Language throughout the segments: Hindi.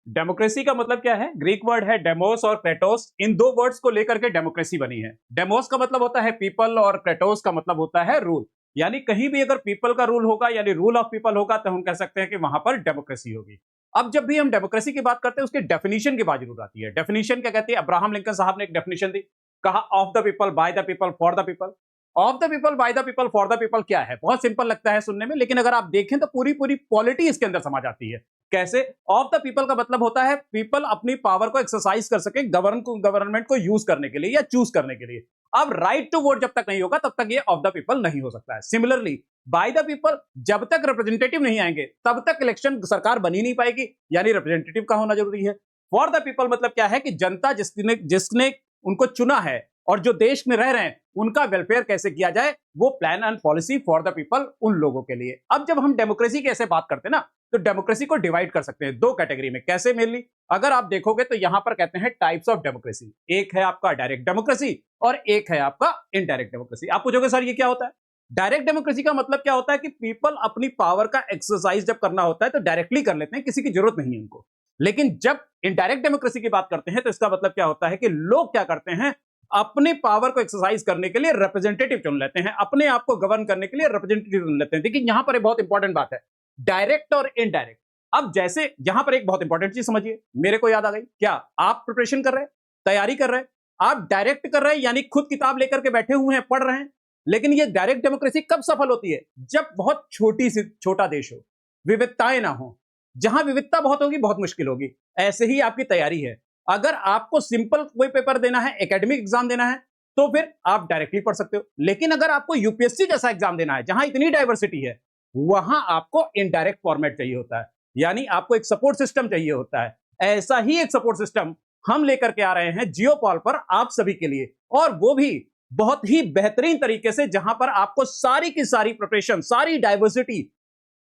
डेमोक्रेसी का मतलब क्या है? ग्रीक वर्ड है डेमोस और क्रेटोस। इन दो वर्ड्स को लेकर के डेमोक्रेसी बनी है। डेमोस का मतलब होता है पीपल और क्रेटोस का मतलब होता है रूल। यानी कहीं भी अगर पीपल का रूल होगा यानी रूल ऑफ पीपल होगा तो हम कह सकते हैं कि वहां पर डेमोक्रेसी होगी। अब जब भी हम डेमोक्रेसी की बात करते हैं उसके डेफिनेशन की बात जरूर आती है। डेफिनेशन क्या कहती है? अब्राहम लिंकन साहब ने एक डेफिनेशन दी, कहा of the people, by the people, for the people. Of the people, by the people, for the people क्या है? बहुत सिंपल लगता है सुनने में, लेकिन अगर आप देखें तो पूरी पूरी पॉलिटी इसके अंदर समा जाती है। कैसे? ऑफ द पीपल का मतलब होता है पीपल अपनी पावर को एक्सरसाइज कर सके गवर्नमेंट को यूज करने के लिए या चूज करने के लिए। अब राइट टू वोट जब तक नहीं होगा तब तक ये ऑफ द पीपल नहीं हो सकता है। सिमिलरली बाय द पीपल, जब तक रिप्रेजेंटेटिव नहीं आएंगे तब तक इलेक्शन सरकार बनी नहीं पाएगी, यानी रिप्रेजेंटेटिव का होना जरूरी है। फॉर द पीपल मतलब क्या है कि जनता जिसने जिसने उनको चुना है और जो देश में रह रहे हैं उनका वेलफेयर कैसे किया जाए, वो plan and policy for the people उन लोगों के लिए। अब जब हम डेमोक्रेसी की ऐसे बात करते हैं ना, तो डेमोक्रेसी को डिवाइड कर सकते हैं दो कैटेगरी में। कैसे? मेनली अगर आप देखोगे तो यहां पर कहते हैं टाइप्स ऑफ डेमोक्रेसी। एक है आपका डायरेक्ट डेमोक्रेसी और एक है आपका इनडायरेक्ट डेमोक्रेसी। आप पूछोगे सर ये क्या होता है? डायरेक्ट डेमोक्रेसी का मतलब क्या होता है कि पीपल अपनी पावर का एक्सरसाइज जब करना होता है तो डायरेक्टली कर लेते हैं, किसी की जरूरत नहीं है उनको। लेकिन जब इनडायरेक्ट डेमोक्रेसी की बात करते हैं तो इसका मतलब क्या होता है कि लोग क्या करते हैं, अपने पावर को एक्सरसाइज करने के लिए रिप्रेजेंटेटिव चुन लेते हैं, अपने आप को गवर्न करने के लिए रिप्रेजेंटेटिव चुन लेते हैं। देखिए यहां पर एक बहुत इंपॉर्टेंट बात है, डायरेक्ट और इनडायरेक्ट। अब जैसे यहां पर एक बहुत इंपॉर्टेंट चीज समझिए, मेरे को याद आ गई। क्या आप प्रिपरेशन कर रहे हैं, तैयारी कर रहे हैं, आप डायरेक्ट कर रहे हैं यानी खुद किताब लेकर के बैठे हुए हैं, पढ़ रहे हैं। लेकिन ये डायरेक्ट डेमोक्रेसी कब सफल होती है? जब बहुत छोटा देश हो, विविधताएं ना हो। जहां विविधता बहुत होगी बहुत मुश्किल होगी। ऐसे ही आपकी तैयारी है। अगर आपको सिंपल कोई पेपर देना है, एकेडमिक एग्जाम देना है, तो फिर आप डायरेक्टली पढ़ सकते हो। लेकिन अगर आपको यूपीएससी जैसा एग्जाम देना है जहां इतनी डाइवर्सिटी है, वहां आपको इनडायरेक्ट फॉर्मेट चाहिए होता है, यानी आपको एक सपोर्ट सिस्टम चाहिए होता है। ऐसा ही एक सपोर्ट सिस्टम हम लेकर के आ रहे हैं जियोपॉल पर आप सभी के लिए, और वो भी बहुत ही बेहतरीन तरीके से, जहां पर आपको सारी की सारी प्रिपरेशन, सारी डाइवर्सिटी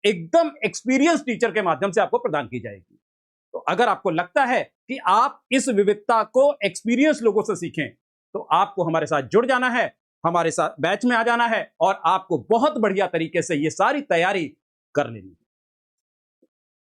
एकदम एक्सपीरियंस टीचर के माध्यम से आपको प्रदान की जाएगी। तो अगर आपको लगता है कि आप इस विविधता को एक्सपीरियंस लोगों से सीखें, तो आपको हमारे साथ जुड़ जाना है, हमारे साथ बैच में आ जाना है और आपको बहुत बढ़िया तरीके से ये सारी तैयारी कर लेनी है।